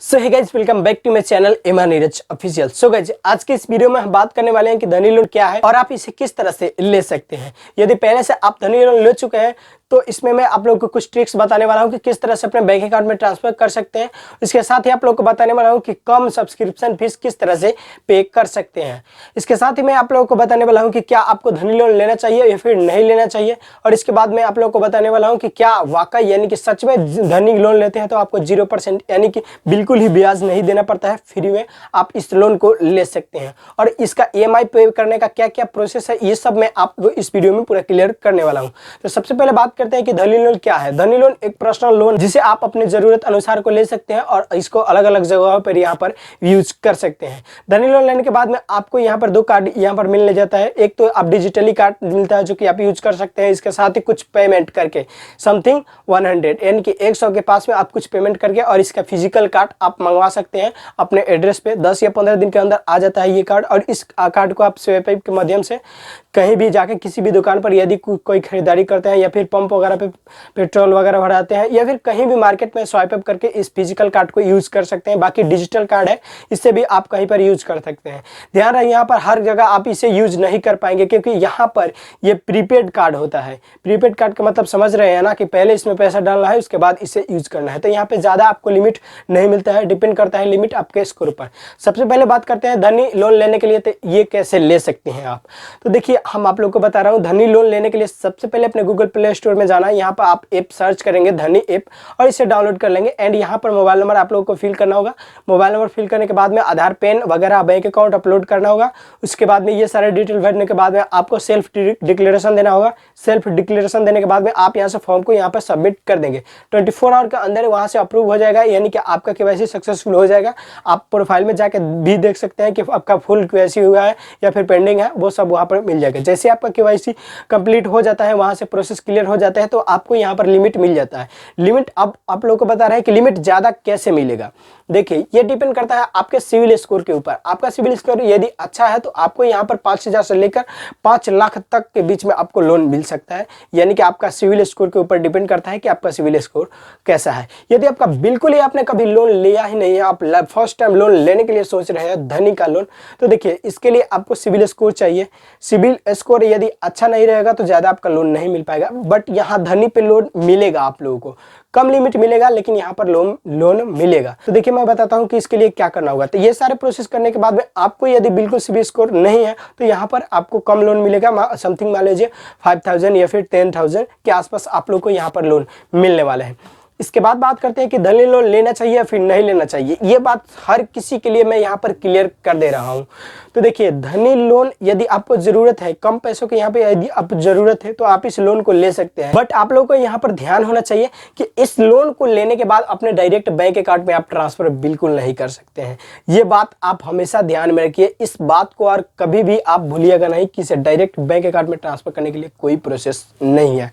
So hey guys, welcome back to my channel Emma Neeraj official. So guys, आज के इस video में हम बात करने वाले हैं कि धनी लोन क्या है और आप इसे किस तरह से ले सकते हैं। यदि पहले से आप धनी लोन ले चुके हैं तो इसमें मैं आप लोगों को कुछ ट्रिक्स बताने वाला हूं कि किस तरह से अपने बैंक अकाउंट में ट्रांसफर कर सकते हैं। इसके साथ ही आप लोगों को बताने वाला हूं कि कम सब्सक्रिप्शन फीस किस तरह से पे कर सकते हैं। इसके साथ ही मैं आप लोगों को बताने वाला हूं कि क्या आपको धनी लोन लेना चाहिए या फिर नहीं लेना चाहिए। और इसके बाद मैं आप लोगों को बताने वाला हूं कि क्या वाकई यानी कि सच में धनी लोन लेते हैं तो आपको 0% यानी कि बिल्कुल ही ब्याज नहीं देना पड़ता है, फ्री में आप इस लोन को ले सकते हैं। और इसका EMI पे करने का क्या क्या प्रोसेस है ये सब मैं आपको इस वीडियो में पूरा क्लियर करने वाला हूँ। तो सबसे पहले बात करते हैं कि धनी लोन क्या है। धनी लोन एक पर्सनल लोन जिसे आप अपने जरूरत अनुसार को ले सकते हैं और इसको अलग अलग जगहों पर यहाँ पर यूज कर सकते हैं। धनी लोन लेने के बाद में आपको यहाँ पर दो कार्ड यहाँ पर मिलने जाता है। एक तो आप डिजिटली कार्ड मिलता है जो कि आप यूज कर सकते हैं। इसके साथ ही कुछ पेमेंट करके समथिंग 100 यानी कि 100 के पास में आप कुछ पेमेंट करके और इसका फिजिकल कार्ड आप मंगवा सकते हैं अपने एड्रेस पे। 10 या 15 दिन के अंदर आ जाता है ये कार्ड। और इस कार्ड को आप स्वाइप के माध्यम से कहीं भी जाके किसी भी दुकान पर यदि कोई खरीदारी करते हैं या फिर पंप वगैरह पे पेट्रोल वगैरह भराते हैं या फिर कहीं भी मार्केट में स्वाइप अप करके इस फिजिकल कार्ड को यूज कर सकते हैं। बाकी डिजिटल कार्ड है, इससे भी आप कहीं पर यूज कर सकते हैं। ध्यान रहे यहाँ पर हर जगह आप इसे यूज नहीं कर पाएंगे क्योंकि यहाँ पर ये प्रीपेड कार्ड होता है। प्रीपेड कार्ड का मतलब समझ रहे हैं ना कि पहले इसमें पैसा डालना है उसके बाद इसे यूज करना है। तो यहाँ पे ज्यादा आपको लिमिट नहीं मिलता है, डिपेंड करता है लिमिट आपके स्कोर पर। सबसे पहले बात करते हैं धनी लोन लेने के लिए तो ये कैसे ले सकते हैं आप। तो देखिए हम आप लोग को बता रहा हूँ, धनी लोन लेने के लिए सबसे पहले अपने गूगल प्ले स्टोर में जाना है। यहाँ पर आप ऐप सर्च करेंगे धनी ऐप और इसे डाउनलोड कर लेंगे। एंड यहाँ पर मोबाइल नंबर आप लोगों को फिल करना होगा। मोबाइल नंबर फिल करने के बाद में आधार, पैन वगैरह, बैंक अकाउंट अपलोड करना होगा। उसके बाद में ये सारे डिटेल भरने के बाद में आपको सेल्फ डिक्लेरेशन देना होगा। सेल्फ डिक्लेरेशन देने के बाद में आप यहाँ से फॉर्म को यहाँ पर सबमिट कर देंगे। 24 आवर के अंदर वहाँ से अप्रूव हो जाएगा यानी कि आपका KYC सक्सेसफुल हो जाएगा। आप प्रोफाइल में जाके भी देख सकते हैं कि आपका फुल KYC हुआ है या फिर पेंडिंग है, वो सब वहाँ पर मिल जाएगा। जैसे आपका KYC कंप्लीट हो जाता है, वहाँ से प्रोसेस क्लियर हो जाता है तो आपको यहाँ पर लिमिट मिल जाता है। लिमिट अब आप लोगों को बता रहे हैं कि लिमिट ज़्यादा कैसे मिलेगा। देखिए ये डिपेंड करता है आपके सिविल स्कोर के ऊपर। आपका सिविल स्कोर यदि अच्छा है तो आपको यहाँ पर 5,000 से लेकर 5 लाख तक के बीच में आपको लोन मिल सकता है। यानी कि आपका सिविल स्कोर के ऊपर डिपेंड करता है कि आपका सिविल स्कोर कैसा है। यदि आपका बिल्कुल ही आपने कभी लोन लिया ही नहीं है, आप फर्स्ट टाइम लोन लेने के लिए सोच रहे हैं धनी का लोन, तो देखिए इसके लिए आपको सिविल स्कोर चाहिए। सिविल स्कोर यदि अच्छा नहीं रहेगा तो ज़्यादा आपका लोन नहीं मिल पाएगा। बट यहाँ धनी पे लोन मिलेगा, आप लोगों को कम लिमिट मिलेगा लेकिन यहाँ पर लोन मिलेगा। तो देखिए मैं बताता हूँ कि इसके लिए क्या करना होगा। तो ये सारे प्रोसेस करने के बाद में आपको यदि बिल्कुल सिविल स्कोर नहीं है तो यहाँ पर आपको कम लोन मिलेगा। समथिंग मान लीजिए 5,000 या फिर 10,000 के आसपास आप लोग को यहाँ पर लोन मिलने वाला है। इसके बाद बात करते हैं कि धनी लोन लेना चाहिए या फिर नहीं लेना चाहिए। ये बात हर किसी के लिए मैं यहाँ पर क्लियर कर दे रहा हूँ। तो देखिए धनी लोन यदि आपको जरूरत है, कम पैसों की यहाँ पे यदि आप जरूरत है तो आप इस लोन को ले सकते हैं। बट आप लोगों को यहाँ पर ध्यान होना चाहिए कि इस लोन को लेने के बाद अपने डायरेक्ट बैंक अकाउंट में आप ट्रांसफर बिल्कुल नहीं कर सकते हैं। ये बात आप हमेशा ध्यान में रखिए। इस बात को और कभी भी आप भूलिएगा नहीं कि इसे डायरेक्ट बैंक अकाउंट में ट्रांसफर करने के लिए कोई प्रोसेस नहीं है।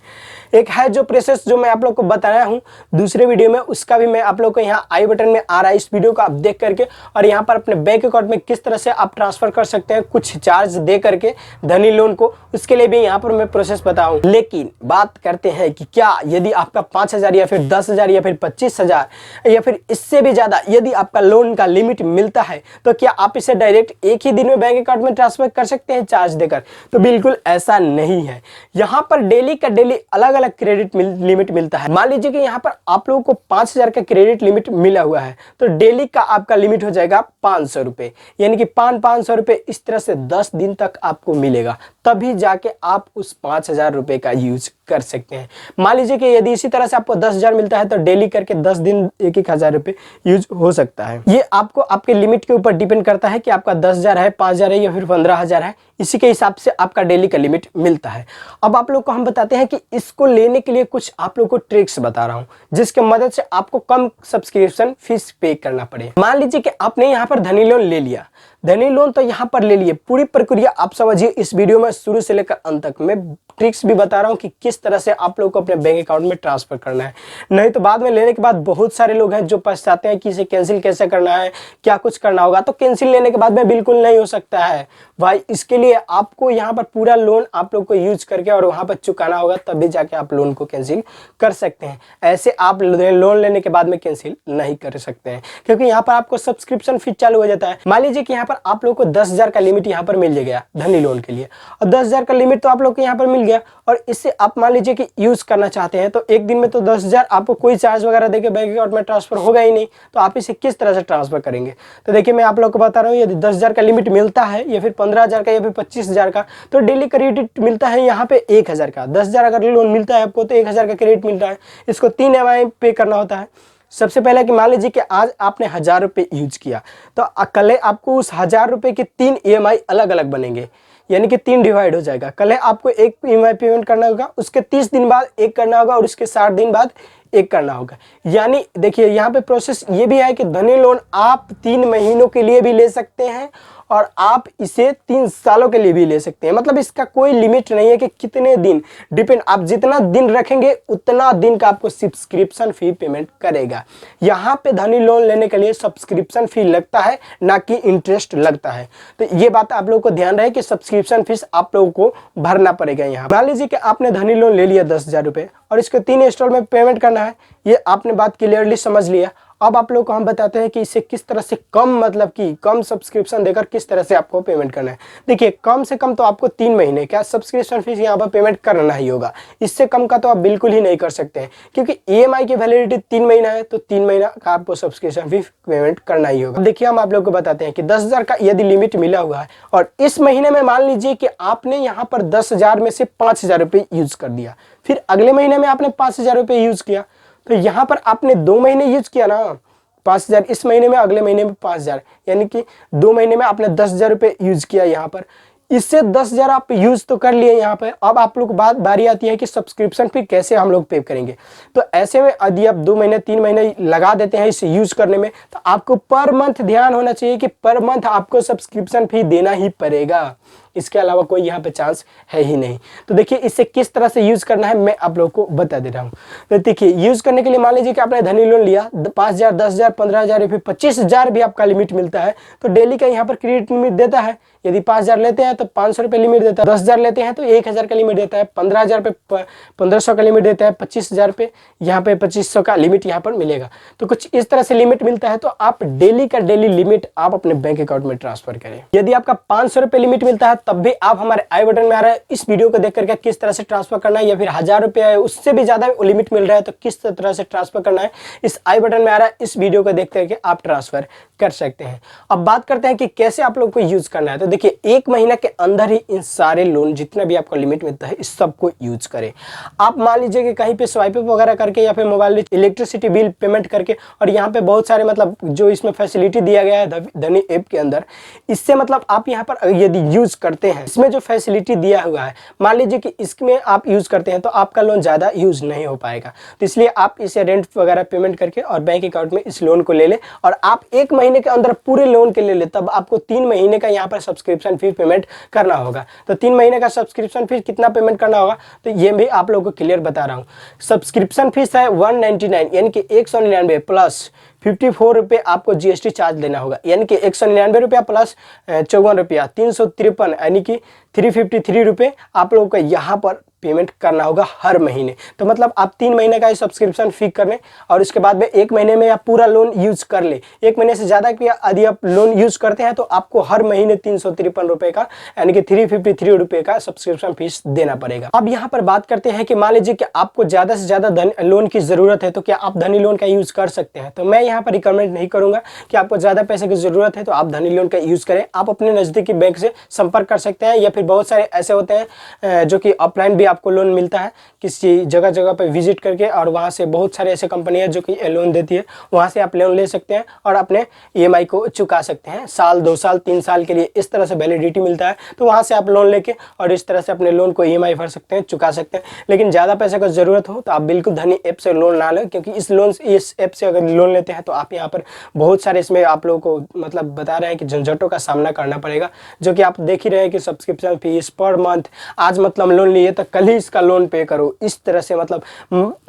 एक है जो प्रोसेस जो मैं आप लोग को बताया हूँ दूसरे वीडियो में, उसका भी मैं आप लोग को यहाँ आई बटन में आ रहा है, इस वीडियो को आप देख करके और यहाँ पर अपने बैंक अकाउंट में किस तरह से आप ट्रांसफर कर सकते हैं कुछ चार्ज दे करके धनी लोन को, उसके लिए भी यहाँ पर मैं प्रोसेस बताऊँ। लेकिन बात करते हैं कि क्या यदि आपका 5,000 या फिर 10,000 या फिर 25,000 या फिर इससे भी ज्यादा यदि आपका लोन का लिमिट मिलता है तो क्या आप इसे डायरेक्ट एक ही दिन में बैंक अकाउंट में ट्रांसफर कर सकते हैं चार्ज देकर? तो बिल्कुल ऐसा नहीं है। यहाँ पर डेली का डेली अलग अलग क्रेडिट लिमिट मिलता है। मान लीजिए कि यहाँ पर आप लोगों को 5,000 का क्रेडिट लिमिट मिला हुआ है तो डेली का आपका लिमिट हो जाएगा 500 रुपये। यानी कि 500 रुपये इस तरह से 10 दिन तक आपको मिलेगा, तभी जाके आप उस 5,000 रुपये का यूज कर सकते हैं। मान लीजिए कि यदि इसी तरह से आपको 10,000 मिलता है तो डेली करके 10 दिन 1,000 रुपये यूज हो सकता है। ये आपको आपके लिमिट के ऊपर डिपेंड करता है कि आपका 10,000 है, 5,000 है या फिर 15,000 है। इसी के हिसाब से आपका डेली का लिमिट मिलता है। अब आप लोग को हम बताते हैं कि इसको लेने के लिए कुछ आप लोग को ट्रिक्स बता रहा हूं जिसके मदद से आपको कम सब्सक्रिप्शन फीस पे करना पड़े। मान लीजिए कि आपने यहाँ पर धनी लोन ले लिया धनी लोन तो यहाँ पर ले लिए। पूरी प्रक्रिया आप समझिए इस वीडियो में शुरू से लेकर अंत तक। मैं ट्रिक्स भी बता रहा हूँ कि किस तरह से आप लोगों को अपने बैंक अकाउंट में ट्रांसफर करना है। नहीं तो बाद में लेने के बाद बहुत सारे लोग हैं जो पछताते हैं कि इसे कैंसिल कैसे करना है, क्या कुछ करना होगा। तो कैंसिल लेने के बाद में बिल्कुल नहीं हो सकता है भाई। इसके लिए आपको यहाँ पर पूरा लोन आप लोग को यूज करके और वहाँ पर चुकाना होगा, तभी जाके आप लोन को कैंसिल कर सकते हैं। ऐसे आप लोन लेने के बाद में कैंसिल नहीं कर सकते हैं, क्योंकि यहाँ पर आपको सब्सक्रिप्शन फीस चालू हो जाता है। मान लीजिए कि यहाँ पर आप लोग को 10,000 का लिमिट यहाँ पर मिल गया धनी लोन के लिए, और 10,000 का लिमिट तो आप लोग को यहाँ पर मिल गया, और इससे आप मान लीजिए कि यूज करना चाहते हैं तो एक दिन में तो 10,000 आपको कोई चार्ज वगैरह देके बैंक अकाउंट में ट्रांसफर होगा ही नहीं। तो आप इसे किस तरह से ट्रांसफर करेंगे? तो देखिए मैं आप लोग को बता रहा हूँ, यदि 10,000 का लिमिट मिलता है या फिर 15,000 का या फिर 25,000 का, तो डेली क्रेडिट मिलता है यहाँ पे 1,000 का। 10,000 अगर लोन मिलता है आपको तो 1,000 का क्रेडिट मिलता है। इसको 3 EMI पे करना होता है। सबसे पहले कि मान लीजिए कि आज आपने 1,000 रुपये यूज किया, तो कल आपको उस 1,000 रुपये के 3 EMI अलग अलग बनेंगे, यानी कि 3 डिवाइड हो जाएगा। कल आपको एक EMI पेमेंट करना होगा, उसके 30 दिन बाद एक करना होगा, और उसके 60 दिन बाद एक करना होगा। यानी देखिए यहाँ पे प्रोसेस ये भी है कि धनी लोन आप 3 महीनों के लिए भी ले सकते हैं, और आप इसे 3 सालों के लिए भी ले सकते हैं। मतलब इसका कोई लिमिट नहीं है कि कितने दिन, डिपेंड आप जितना दिन रखेंगे उतना दिन का आपको सब्सक्रिप्शन फी पेमेंट करेगा। यहाँ पे धनी लोन लेने के लिए सब्सक्रिप्शन फी लगता है, ना कि इंटरेस्ट लगता है। तो ये बात आप लोगों को ध्यान रहे कि सब्सक्रिप्शन फीस आप लोगों को भरना पड़ेगा। यहाँ मान लीजिए कि आपने धनी लोन ले लिया 10,000 रुपये, और इसके 3 इंस्टॉलमेंट में पेमेंट करना है। ये आपने बात क्लियरली समझ लिया। अब आप लोग को हम बताते हैं कि इसे किस तरह से कम, मतलब कि कम सब्सक्रिप्शन देकर किस तरह से आपको पेमेंट करना है। देखिए कम से कम तो आपको 3 महीने का सब्सक्रिप्शन फीस यहाँ पर पेमेंट करना ही होगा। इससे कम का तो आप बिल्कुल ही नहीं कर सकते हैं, क्योंकि EMI की वैलिडिटी 3 महीना है, तो 3 महीना का आपको सब्सक्रिप्शन फीस पेमेंट करना ही होगा। देखिए हम आप लोग को बताते हैं कि 10,000 का यदि लिमिट मिला हुआ है, और इस महीने में मान लीजिए कि आपने यहाँ पर 10,000 में से 5,000 रुपये यूज कर दिया, फिर अगले महीने में आपने 5,000 रुपये यूज किया, तो यहाँ पर आपने 2 महीने यूज किया ना 5,000 इस महीने में, अगले महीने में 5,000, यानी कि 2 महीने में आपने 10,000 रुपये यूज किया यहाँ पर। इससे 10,000 आप यूज तो कर लिए यहाँ पे। अब आप लोग बारी आती है कि सब्सक्रिप्शन फी कैसे हम लोग पे करेंगे। तो ऐसे में यदि आप 2 महीने 3 महीने लगा देते हैं इसे यूज करने में, तो आपको पर मंथ ध्यान होना चाहिए कि पर मंथ आपको सब्सक्रिप्शन फी देना ही पड़ेगा। इसके अलावा कोई यहाँ पे चांस है ही नहीं। तो देखिए इसे किस तरह से यूज करना है मैं आप लोग को बता दे रहा हूँ। तो देखिए यूज करने के लिए मान लीजिए कि आपने धनी लोन लिया 5,000, 10,000, 15,000 या फिर 25,000 भी आपका लिमिट मिलता है, तो डेली का यहाँ पर क्रेडिट लिमिट देता है। यदि 5,000 लेते हैं तो 500 रुपये लिमिट देता है, 10,000 लेते हैं तो 1,000 का लिमिट देता है, 15,000 पे 1,500 का लिमिट देता है, 25,000 पे यहाँ पे 2,500 का लिमिट यहाँ पर मिलेगा। तो कुछ इस तरह से लिमिट मिलता है। तो आप डेली का डेली लिमिट आप अपने बैंक अकाउंट में ट्रांसफर करें। यदि आपका 500 रुपये लिमिट मिलता है, तब भी आप हमारे आई बटन में आ रहा है इस वीडियो को देख करके किस तरह से ट्रांसफर करना है, या फिर 1,000 रुपये है उससे भी ज्यादा लिमिट मिल रहा है तो किस तरह से ट्रांसफर करना है, इस आई बटन में आ रहा है इस वीडियो को देख करके आप ट्रांसफर कर सकते हैं। अब बात करते हैं कि कैसे आप लोग को यूज करना है। तो देखिए 1 महीना के अंदर ही इन सारे लोन जितना भी आपको लिमिट मिलता है इस सबको यूज करें। आप मान लीजिए कि कहीं पे स्वाइप वगैरह करके या फिर मोबाइल इलेक्ट्रिसिटी बिल पेमेंट करके, और यहाँ पे बहुत सारे मतलब जो इसमें फैसिलिटी दिया गया है धनी ऐप के अंदर, इससे मतलब आप यहाँ पर यदि यूज करते हैं, इसमें जो फैसिलिटी दिया हुआ है, मान लीजिए कि इसमें आप यूज करते हैं तो आपका लोन ज्यादा यूज नहीं हो पाएगा। तो इसलिए आप इसे रेंट वगैरह पेमेंट करके और बैंक अकाउंट में इस लोन को ले ले, और आप 1 महीने के अंदर पूरे लोन के ले तब आपको 3 महीने का यहाँ पर सब्सक्रिप्शन फी पेमेंट करना होगा। तो 3 महीने का सब्सक्रिप्शन फीस कितना पेमेंट करना होगा तो ये भी आप लोगों को क्लियर बता रहा हूँ। सब्सक्रिप्शन फीस है 199, यानी कि 199 प्लस 54 रुपये आपको GST चार्ज देना होगा, यानी कि 199 रुपया प्लस 54 रुपया 353, यानी कि 353 रुपये आप लोगों को यहाँ पर पेमेंट करना होगा हर महीने। तो मतलब आप 3 महीने का सब्सक्रिप्शन फी कर लें, और उसके बाद में 1 महीने में आप पूरा लोन यूज कर ले। 1 महीने से ज़्यादा यदि आप लोन यूज करते हैं तो आपको हर महीने 353 रुपये का, यानी कि 353 रुपये का सब्सक्रिप्शन फीस देना पड़ेगा। अब यहाँ पर बात करते हैं कि मान लीजिए कि आपको ज़्यादा से ज़्यादा लोन की ज़रूरत है, तो क्या आप धनी लोन का यूज़ कर सकते हैं? तो मैं यहाँ पर रिकमेंड नहीं करूँगा कि आपको ज़्यादा पैसे की ज़रूरत है तो आप धनी लोन का यूज़ करें। आप अपने नज़दीकी बैंक से संपर्क कर सकते हैं, या फिर बहुत सारे ऐसे होते हैं जो कि ऑफलाइन भी आपको लोन मिलता है किसी जगह जगह पे विजिट करके, और वहाँ से बहुत सारे ऐसे कंपनी है जो कि लोन देती है, वहाँ से आप लोन ले सकते हैं और अपने EMI को चुका सकते हैं। साल 2 साल 3 साल के लिए इस तरह से वैलिडिटी मिलता है, तो वहाँ से आप लोन लेके और इस तरह से अपने लोन को EMI भर सकते हैं, चुका सकते हैं। लेकिन ज़्यादा पैसे का ज़रूरत हो तो आप बिल्कुल धनी ऐप से लोन ना लें, क्योंकि इस ऐप से अगर लोन लेते हैं तो आप यहाँ पर बहुत सारे इसमें आप लोगों को मतलब बता रहे हैं कि झंझटों का सामना करना पड़ेगा, जो कि आप देख ही रहे हैं कि सब्सक्रिप्शन फीस पर मंथ, आज मतलब लोन लिए तो कल ही इसका लोन पे करो, इस तरह से मतलब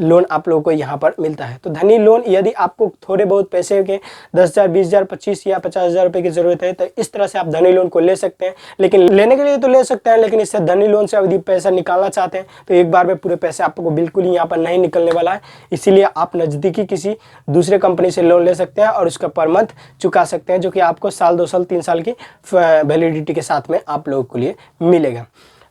लोन आप लोगों को यहाँ पर मिलता है। तो धनी लोन, यदि आपको थोड़े बहुत पैसे के 10,000 20,000 25 या 50,000 रुपये की जरूरत है तो इस तरह से आप धनी लोन को ले सकते हैं। लेकिन लेने के लिए तो ले सकते हैं, लेकिन इससे धनी लोन से यदि पैसा निकालना चाहते हैं तो एक बार में पूरे पैसे आपको बिल्कुल ही यहाँ पर नहीं निकलने वाला है। इसीलिए आप नज़दीकी किसी दूसरे कंपनी से लोन ले सकते हैं और उसका पर मंथ चुका सकते हैं, जो कि आपको साल 2 साल 3 साल की वैलिडिटी के साथ में आप लोगों के लिए मिलेगा।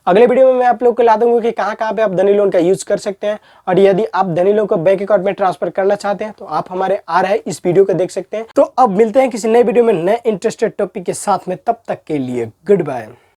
अगले वीडियो में मैं आप लोगों को ला दूंगा कि कहाँ पे आप धनी लोन का यूज कर सकते हैं, और यदि आप धनी लोन को बैंक अकाउंट में ट्रांसफर करना चाहते हैं तो आप हमारे आ रहे इस वीडियो को देख सकते हैं। तो अब मिलते हैं किसी नए वीडियो में नए इंटरेस्टेड टॉपिक के साथ में, तब तक के लिए गुड बाय।